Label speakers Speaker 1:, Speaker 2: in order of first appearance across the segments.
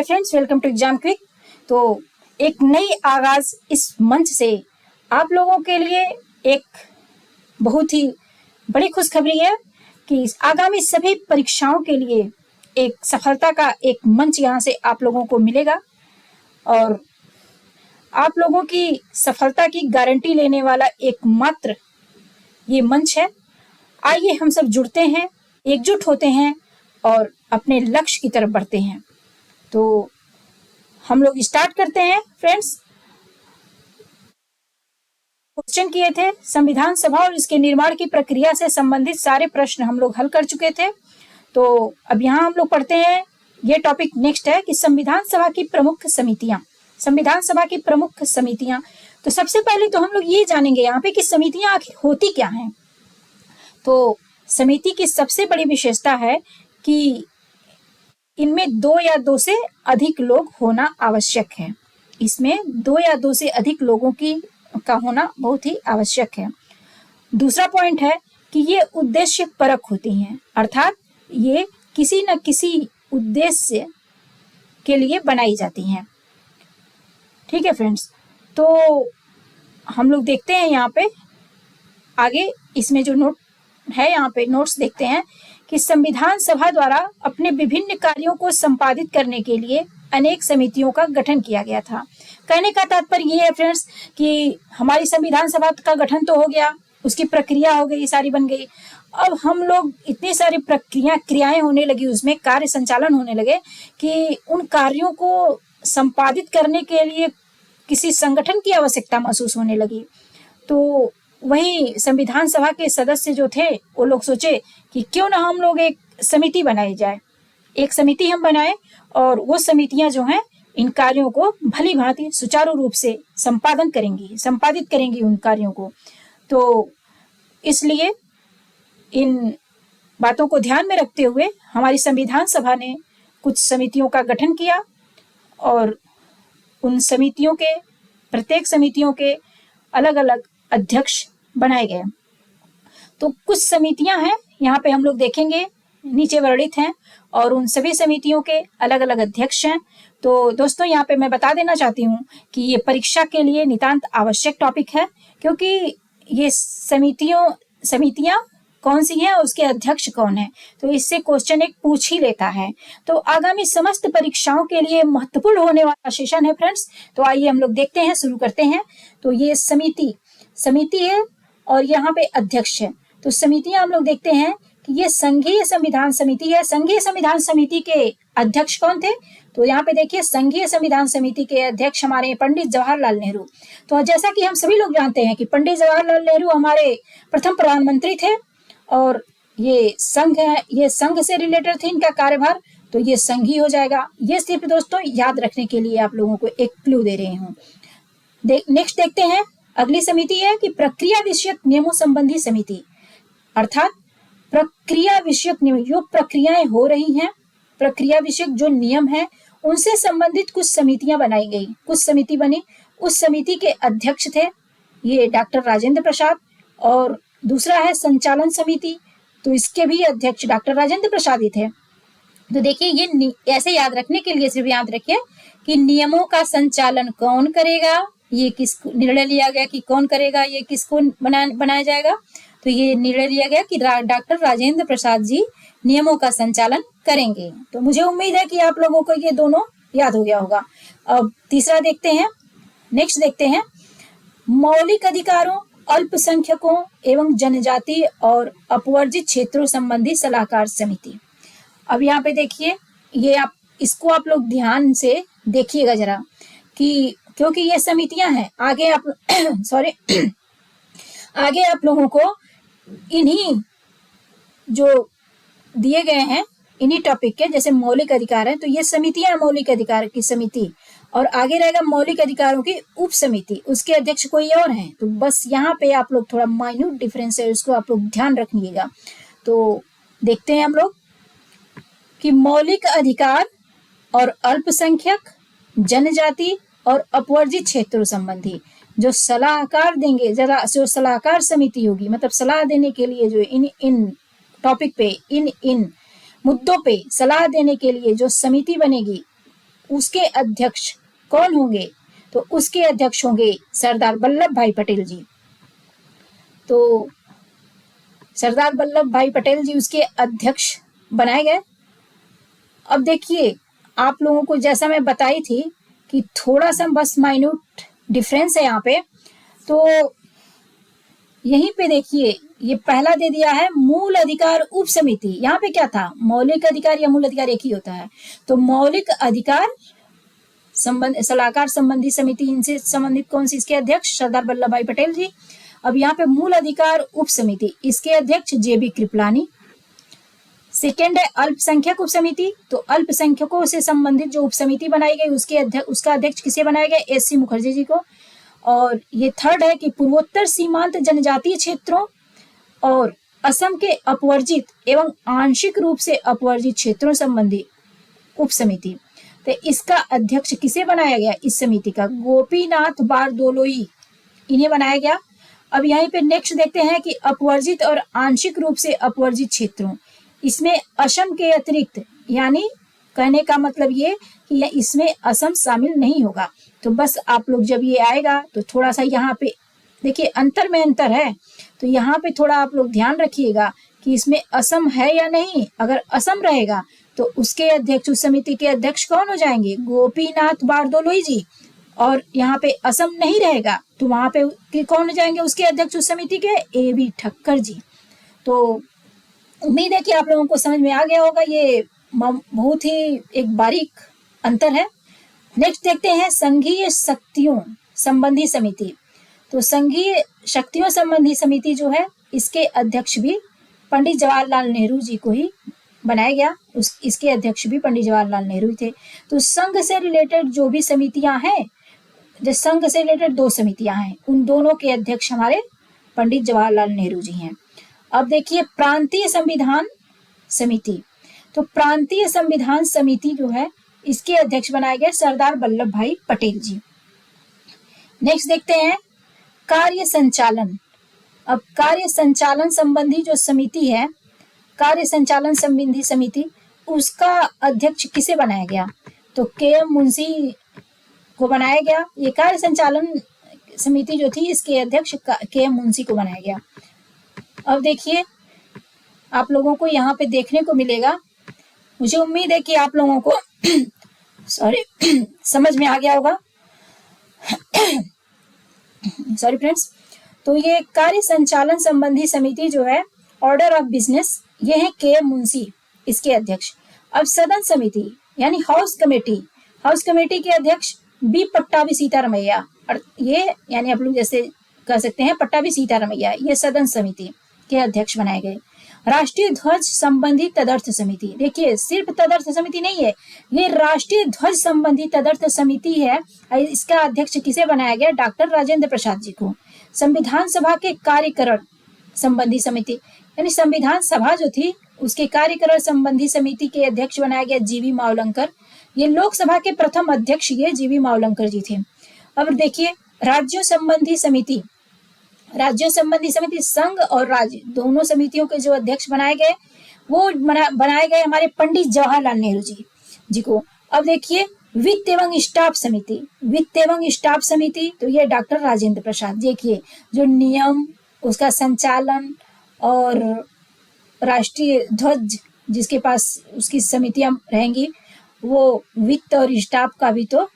Speaker 1: Hi friends, welcome to exam quick. तो एक नई आगाज इस मंच से आप लोगों के लिए एक बहुत ही बड़ी खुशखबरी है कि आगामी सभी परीक्षाओं के लिए एक सफलता का एक मंच यहाँ से आप लोगों को मिलेगा और आप लोगों की सफलता की गारंटी लेने वाला एकमात्र ये मंच है। आइए हम सब जुड़ते हैं, एकजुट होते हैं और अपने लक्ष्य की तरफ बढ़ते हैं। तो हम लोग स्टार्ट करते हैं फ्रेंड्स। क्वेश्चन किए थे संविधान सभा और इसके निर्माण की प्रक्रिया से संबंधित सारे प्रश्न हम लोग हल कर चुके थे। तो अब यहाँ हम लोग पढ़ते हैं, ये टॉपिक नेक्स्ट है कि संविधान सभा की प्रमुख समितियां। संविधान सभा की प्रमुख समितियां, तो सबसे पहले तो हम लोग ये जानेंगे यहाँ पे कि समितियां आखिर होती क्या हैं। तो समिति की सबसे बड़ी विशेषता है कि इनमें दो या दो से अधिक लोग होना आवश्यक है। इसमें दो या दो से अधिक लोगों का होना बहुत ही आवश्यक है। दूसरा पॉइंट है कि ये उद्देश्य परक होती हैं, अर्थात ये किसी न किसी उद्देश्य के लिए बनाई जाती हैं। ठीक है फ्रेंड्स, तो हम लोग देखते हैं यहाँ पे आगे, इसमें जो नोट है यहाँ पे नोट्स देखते हैं कि संविधान सभा द्वारा अपने विभिन्न कार्यों को संपादित करने के लिए अनेक समितियों का गठन किया गया था। कहने का तात्पर्य ये है फ्रेंड्स कि हमारी संविधान सभा का गठन तो हो गया, उसकी प्रक्रिया हो गई, सारी बन गई। अब हम लोग इतनी सारी क्रियाएं होने लगी, उसमें कार्य संचालन होने लगे कि उन कार्यों को संपादित करने के लिए किसी संगठन की आवश्यकता महसूस होने लगी। तो वही संविधान सभा के सदस्य जो थे वो लोग सोचे कि क्यों ना हम लोग एक समिति बनाई जाए, एक समिति हम बनाए और वो समितियां जो हैं इन कार्यों को भली भांति सुचारू रूप से संपादित करेंगी उन कार्यों को। तो इसलिए इन बातों को ध्यान में रखते हुए हमारी संविधान सभा ने कुछ समितियों का गठन किया और उन समितियों के प्रत्येक समितियों के अलग अलग अध्यक्ष बनाए गए। तो कुछ समितियां हैं यहाँ पे हम लोग देखेंगे, नीचे वर्णित हैं और उन सभी समितियों के अलग अलग अध्यक्ष हैं। तो दोस्तों यहाँ पे मैं बता देना चाहती हूँ कि ये परीक्षा के लिए नितांत आवश्यक टॉपिक है, क्योंकि ये समितियां कौन सी हैं और उसके अध्यक्ष कौन है, तो इससे क्वेश्चन एक पूछ ही लेता है। तो आगामी समस्त परीक्षाओं के लिए महत्वपूर्ण होने वाला सेशन है फ्रेंड्स। तो आइए हम लोग देखते हैं, शुरू करते हैं। तो ये समिति है और यहाँ पे अध्यक्ष है। तो समितियां हम लोग देखते हैं कि ये संघीय संविधान समिति है। संघीय संविधान समिति के अध्यक्ष कौन थे, तो यहाँ पे देखिए संघीय संविधान समिति के अध्यक्ष हमारे पंडित जवाहरलाल नेहरू। तो जैसा कि हम सभी लोग जानते हैं कि पंडित जवाहरलाल नेहरू हमारे प्रथम प्रधानमंत्री थे और ये संघ से रिलेटेड थे इनका कार्यभार, तो ये संघीय हो जाएगा। ये सिर्फ दोस्तों याद रखने के लिए आप लोगों को एक क्लू दे रही हूँ। नेक्स्ट देखते हैं, अगली समिति है कि प्रक्रिया विषयक नियमों संबंधी समिति, अर्थात प्रक्रिया विषयक नियम, जो प्रक्रियाएं हो रही हैं, प्रक्रिया विषयक जो नियम है उनसे संबंधित कुछ समितियां बनाई गई, कुछ समिति बनी। उस समिति के अध्यक्ष थे ये डॉक्टर राजेंद्र प्रसाद और दूसरा है संचालन समिति, तो इसके भी अध्यक्ष डॉक्टर राजेंद्र प्रसाद ही थे। तो देखिए ये ऐसे याद रखने के लिए सिर्फ याद रखिए कि नियमों का संचालन कौन करेगा, ये किस निर्णय लिया गया कि कौन करेगा, ये किसको बनाया जाएगा। तो ये निर्णय लिया गया कि डॉक्टर राजेंद्र प्रसाद जी नियमों का संचालन करेंगे। तो मुझे उम्मीद है कि आप लोगों को ये दोनों याद हो गया होगा। अब तीसरा देखते हैं, नेक्स्ट देखते हैं, मौलिक अधिकारों, अल्पसंख्यकों एवं जनजाति और अपवर्जित क्षेत्रों संबंधी सलाहकार समिति। अब यहाँ पे देखिए, ये इसको आप लोग ध्यान से देखिएगा जरा, कि क्योंकि ये समितियां हैं, आगे आप लोगों को इन्हीं जो दिए गए हैं इन्हीं टॉपिक के, जैसे मौलिक अधिकार है तो ये समितियां मौलिक अधिकार की समिति, और आगे रहेगा मौलिक अधिकारों की उप समिति, उसके अध्यक्ष कोई और हैं। तो बस यहाँ पे आप लोग थोड़ा माइन्यूट डिफरेंस है, उसको आप लोग ध्यान रखिएगा। तो देखते हैं हम लोग कि मौलिक अधिकार और अल्पसंख्यक, जनजाति और अपवर्जित क्षेत्रों संबंधी जो सलाहकार देंगे, जो सलाहकार समिति होगी, मतलब सलाह देने के लिए जो इन टॉपिक पे, इन मुद्दों पे सलाह देने के लिए जो समिति बनेगी, उसके अध्यक्ष कौन होंगे? तो उसके अध्यक्ष होंगे सरदार वल्लभ भाई पटेल जी। तो सरदार वल्लभ भाई पटेल जी उसके अध्यक्ष बनाए गए। अब देखिए, आप लोगों को जैसा मैं बताई थी कि थोड़ा सा बस माइन्यूट डिफरेंस है यहाँ पे। तो यहीं पे देखिए, ये पहला दे दिया है मूल अधिकार उप समिति। यहाँ पे क्या था? मौलिक अधिकार या मूल अधिकार एक ही होता है। तो मौलिक अधिकार सलाहकार संबंधी समिति, इनसे संबंधित कौन सी? इसके अध्यक्ष सरदार वल्लभ भाई पटेल जी। अब यहाँ पे मूल अधिकार उप समिति, इसके अध्यक्ष जेबी कृपलानी। सेकेंड है अल्पसंख्यक उप समिति। तो अल्पसंख्यकों से संबंधित जो उप समिति बनाई गई उसका अध्यक्ष किसे बनाया गया? एस.सी. मुखर्जी जी को। और ये थर्ड है कि पूर्वोत्तर सीमांत जनजातीय क्षेत्रों और असम के अपवर्जित एवं आंशिक रूप से अपवर्जित क्षेत्रों संबंधी उप समिति। तो इसका अध्यक्ष किसे बनाया गया? इस समिति का गोपीनाथ बारदोलोई, इन्हें बनाया गया। अब यहीं पे नेक्स्ट देखते हैं कि अपवर्जित और आंशिक रूप से अपवर्जित क्षेत्रों, इसमें असम के अतिरिक्त, यानी कहने का मतलब ये कि इसमें असम शामिल नहीं होगा। तो बस आप लोग जब ये आएगा तो थोड़ा सा यहाँ पे देखिए अंतर में अंतर है, तो यहाँ पे थोड़ा आप लोग ध्यान रखिएगा कि इसमें असम है या नहीं। अगर असम रहेगा तो उसके अध्यक्ष, उस समिति के अध्यक्ष कौन हो जाएंगे? गोपीनाथ बारदोलोई जी। और यहाँ पे असम नहीं रहेगा तो वहां पे कौन हो जाएंगे उसके अध्यक्ष उस समिति के? ए.बी. ठक्कर जी। तो उम्मीद है कि आप लोगों को समझ में आ गया होगा। ये बहुत ही एक बारीक अंतर है। नेक्स्ट देखते हैं संघीय शक्तियों संबंधी समिति। तो संघीय शक्तियों संबंधी समिति जो है, इसके अध्यक्ष भी पंडित जवाहरलाल नेहरू जी को ही बनाया गया। इसके अध्यक्ष भी पंडित जवाहरलाल नेहरू थे। तो संघ से रिलेटेड जो भी समितियां हैं, जो संघ से रिलेटेड 2 समितियां हैं, उन दोनों के अध्यक्ष हमारे पंडित जवाहरलाल नेहरू जी हैं। अब देखिए प्रांतीय संविधान समिति। तो प्रांतीय संविधान समिति जो है, इसके अध्यक्ष बनाए गए सरदार वल्लभ भाई पटेल जी। नेक्स्ट देखते हैं कार्य संचालन। अब कार्य संचालन संबंधी जो समिति है, कार्य संचालन संबंधी समिति, उसका अध्यक्ष किसे बनाया गया? तो के.एम. मुंशी को बनाया गया। ये कार्य संचालन समिति जो थी, इसके अध्यक्ष के.एम. मुंशी को बनाया गया। अब देखिए, आप लोगों को यहाँ पे देखने को मिलेगा, मुझे उम्मीद है कि आप लोगों को समझ में आ गया होगा। Sorry friends. तो ये कार्य संचालन संबंधी समिति जो है, ऑर्डर ऑफ बिजनेस, ये है के.एम. मुंशी, इसके अध्यक्ष। अब सदन समिति यानी हाउस कमेटी के अध्यक्ष बी. पट्टाभी सीतारमैया, और ये यानी आप लोग जैसे कह सकते हैं पट्टाभी सीतारमैया, ये सदन समिति के अध्यक्ष बनाए गए। राष्ट्रीय ध्वज संबंधी तदर्थ समिति, देखिए सिर्फ तदर्थ समिति नहीं है, ये राष्ट्रीय ध्वज संबंधी तदर्थ समिति है। इसका अध्यक्ष किसे बनाया गया? डॉक्टर राजेंद्र प्रसाद जी को। संविधान सभा के कार्यकरण संबंधी समिति, यानी संविधान सभा जो थी उसके कार्यकरण संबंधी समिति के अध्यक्ष बनाया गया जी.वी. मावलंकर। ये लोकसभा के प्रथम अध्यक्ष ये जी.वी. मावलंकर जी थे। अब देखिए राज्यों संबंधी समिति, संघ और राज्य दोनों समितियों के जो अध्यक्ष बनाए गए, वो बनाए गए हमारे पंडित जवाहरलाल नेहरू जी को। अब देखिए वित्त एवं स्टाफ समिति, तो ये डॉक्टर राजेंद्र प्रसाद। देखिए जो नियम, उसका संचालन और राष्ट्रीय ध्वज जिसके पास उसकी समितियां रहेंगी, वो वित्त और स्टाफ का भी तो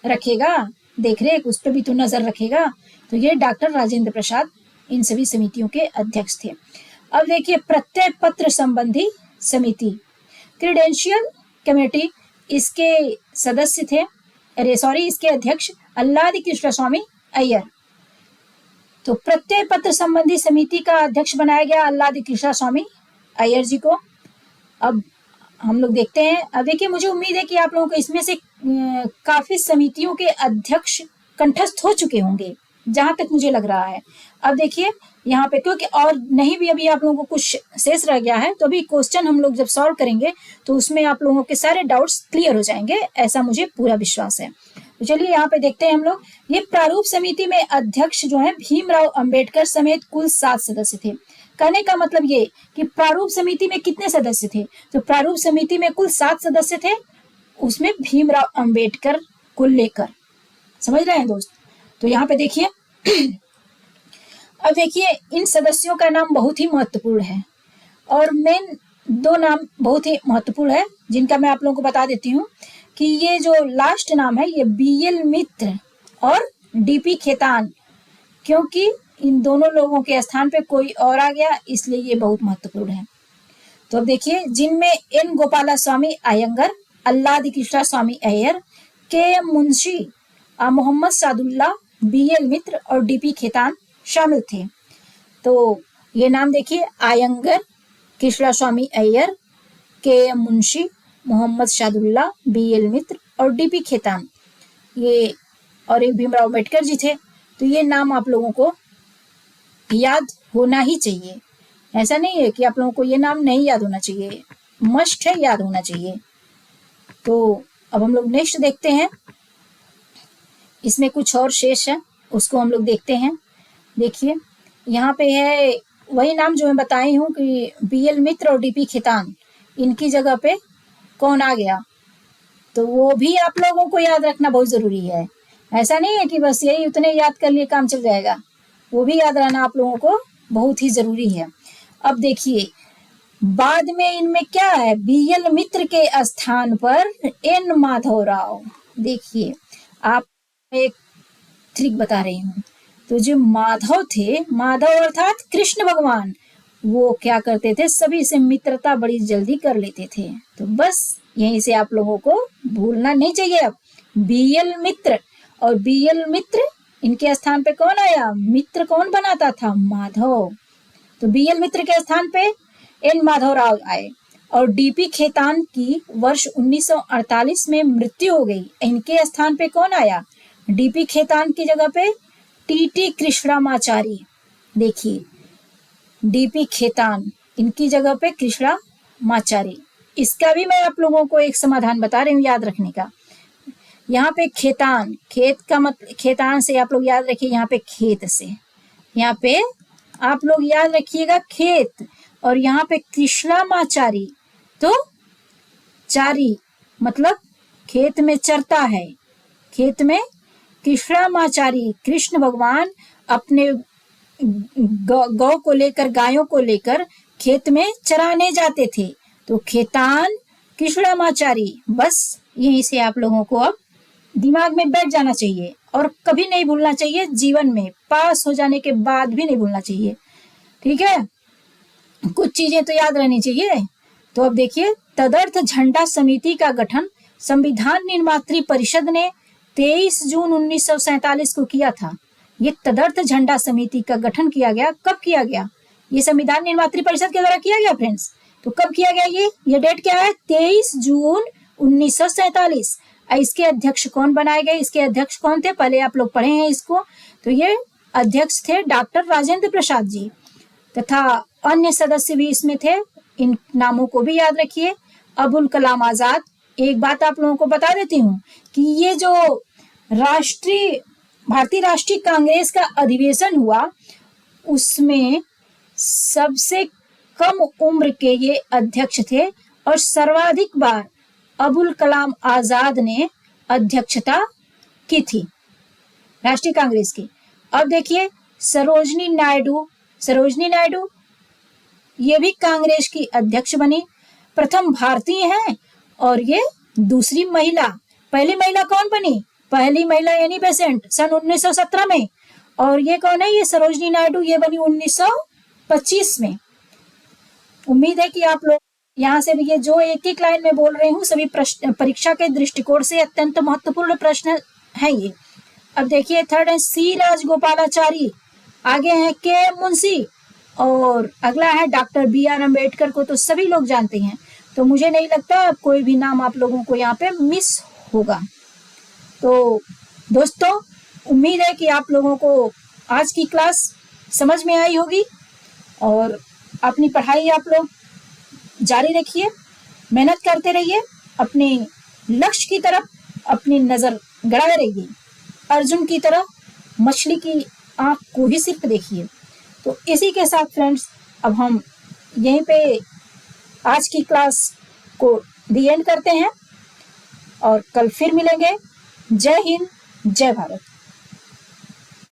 Speaker 1: रखेगा, देख रेख उस पर भी तो नजर रखेगा। तो ये डॉक्टर राजेंद्र प्रसाद इन सभी समितियों के अध्यक्ष थे। अब देखिए प्रत्यय पत्र संबंधी समिति, क्रेडेंशियल कमेटी, इसके सदस्य थे, इसके अध्यक्ष आह्लादी कृष्ण स्वामी अय्यर। तो प्रत्यय पत्र संबंधी समिति का अध्यक्ष बनाया गया आह्लादी कृष्ण स्वामी अय्यर जी को। अब हम लोग देखते हैं। अब देखिए मुझे उम्मीद है कि आप लोगों को इसमें से काफी समितियों के अध्यक्ष कंठस्थ हो चुके होंगे, जहां तक मुझे लग रहा है। अब देखिए यहाँ पे, क्योंकि और नहीं भी अभी आप लोगों को कुछ शेष रह गया है, तो अभी क्वेश्चन हम लोग जब सॉल्व करेंगे तो उसमें आप लोगों के सारे डाउट्स क्लियर हो जाएंगे, ऐसा मुझे पूरा विश्वास है। तो चलिए यहाँ पे देखते हैं हम लोग। ये प्रारूप समिति में अध्यक्ष जो है भीमराव अंबेडकर समेत कुल 7 सदस्य थे। कहने का मतलब ये कि प्रारूप समिति में कितने सदस्य थे? तो प्रारूप समिति में कुल 7 सदस्य थे, उसमें भीमराव अंबेडकर को लेकर, समझ रहे हैं दोस्त। तो यहाँ पे देखिए अब देखिए इन सदस्यों का नाम बहुत ही महत्वपूर्ण है और मेन दो नाम बहुत ही महत्वपूर्ण है जिनका मैं आप लोगों को बता देती हूँ कि ये जो लास्ट नाम है ये बीएल मित्र और डीपी खेतान, क्योंकि इन दोनों लोगों के स्थान पे कोई और आ गया इसलिए ये बहुत महत्वपूर्ण है। तो अब देखिए जिनमें एन गोपाला स्वामी अयंगर, अल्लादी कृष्णा स्वामी अय्यर, के एम मुंशी, मोहम्मद सादुल्ला, बीएल मित्र और डीपी खेतान शामिल थे। तो ये नाम देखिए अयंगर, कृष्णा स्वामी अय्यर, के एम मुंशी, मोहम्मद सादुल्ला, बीएल मित्र और डीपी खेतान, ये और एक भीमराव अम्बेडकर जी थे। तो ये नाम आप लोगों को याद होना ही चाहिए, ऐसा नहीं है कि आप लोगों को ये नाम नहीं याद होना चाहिए, मस्ट है, याद होना चाहिए। तो अब हम लोग नेक्स्ट देखते हैं, इसमें कुछ और शेष है उसको हम लोग देखते हैं। देखिए यहाँ पे है वही नाम जो मैं बताई हूँ कि बीएल मित्र और डीपी खेतान, इनकी जगह पे कौन आ गया, तो वो भी आप लोगों को याद रखना बहुत जरूरी है। ऐसा नहीं है कि बस यही उतने याद कर लिए काम चल जाएगा, वो भी याद रहना आप लोगों को बहुत ही जरूरी है। अब देखिए बाद में इनमें क्या है, बीएल मित्र के स्थान पर एन माधवराव। देखिए आप एक ट्रिक बता रही हूँ, तो जो माधव थे, माधव अर्थात कृष्ण भगवान, वो क्या करते थे, सभी से मित्रता बड़ी जल्दी कर लेते थे। तो बस यहीं से आप लोगों को भूलना नहीं चाहिए। अब बीएल मित्र और बीएल मित्र, इनके स्थान पे कौन आया, मित्र कौन बनाता था, माधव। तो बीएल मित्र के स्थान पे एन माधवराव आए और डीपी खेतान की वर्ष 1948 में मृत्यु हो गई। इनके स्थान पे कौन आया, डीपी खेतान की जगह पे टीटी कृष्णामाचारी। देखिए डीपी खेतान, इनकी जगह पे कृष्णामाचारी। इसका भी मैं आप लोगों को एक समाधान बता रही हूँ याद रखने का। यहाँ पे खेतान, खेत का मतलब, खेतान से आप लोग याद रखिए, यहाँ पे खेत से, यहाँ पे आप लोग याद रखिएगा खेत, और यहाँ पे कृष्णामाचारी, तो चारी मतलब खेत में चरता है, खेत में कृष्णामाचारी, कृष्ण भगवान अपने गौ को लेकर, गायों को लेकर खेत में चराने जाते थे। तो खेतान, कृष्णामाचारी, बस यहीं से आप लोगों को अब दिमाग में बैठ जाना चाहिए और कभी नहीं भूलना चाहिए, जीवन में पास हो जाने के बाद भी नहीं भूलना चाहिए, ठीक है। कुछ चीजें तो याद रहनी चाहिए। तो अब देखिए तदर्थ झंडा समिति का गठन संविधान निर्मात्री परिषद ने 23 जून 1947 को किया था। ये तदर्थ झंडा समिति का गठन किया गया, कब किया गया, ये संविधान निर्मात्री परिषद के द्वारा किया गया फ्रेंड्स। तो कब किया गया, ये डेट क्या है, 23 जून 1947। इसके अध्यक्ष कौन बनाए गए, इसके अध्यक्ष कौन थे, पहले आप लोग पढ़े हैं इसको। तो ये अध्यक्ष थे डॉक्टर राजेंद्र प्रसाद जी, तथा अन्य सदस्य भी इसमें थे, इन नामों को भी याद रखिए। अबुल कलाम आजाद। एक बात आप लोगों को बता देती हूँ कि ये जो भारतीय राष्ट्रीय कांग्रेस का अधिवेशन हुआ, उसमें सबसे कम उम्र के ये अध्यक्ष थे और सर्वाधिक बार अबुल कलाम आजाद ने अध्यक्षता की थी राष्ट्रीय कांग्रेस की। अब देखिए सरोजनी नायडू ये भी कांग्रेस की अध्यक्ष बनी, प्रथम भारतीय हैं और ये दूसरी महिला। पहली महिला कौन बनी, पहली महिला एनी बेसेंट सन 1917 में, और ये कौन है, ये सरोजनी नायडू, ये बनी 1925 में। उम्मीद है कि आप लोग यहाँ से भी ये जो एक एक लाइन में बोल रही हूँ सभी प्रश्न परीक्षा के दृष्टिकोण से अत्यंत महत्वपूर्ण प्रश्न है ये। अब देखिए थर्ड है सी राजगोपालाचारी, आगे है के मुंशी, और अगला है डॉक्टर BR अम्बेडकर को तो सभी लोग जानते हैं, तो मुझे नहीं लगता कोई भी नाम आप लोगों को यहाँ पे मिस होगा। तो दोस्तों उम्मीद है कि आप लोगों को आज की क्लास समझ में आई होगी और अपनी पढ़ाई आप लोग जारी रखिए, मेहनत करते रहिए, अपने लक्ष्य की तरफ अपनी नजर गड़ाए रहिए। अर्जुन की तरह मछली की आंख को ही सिर्फ देखिए। तो इसी के साथ फ्रेंड्स अब हम यहीं पे आज की क्लास को दी एंड करते हैं। और कल फिर मिलेंगे। जय हिंद, जय भारत।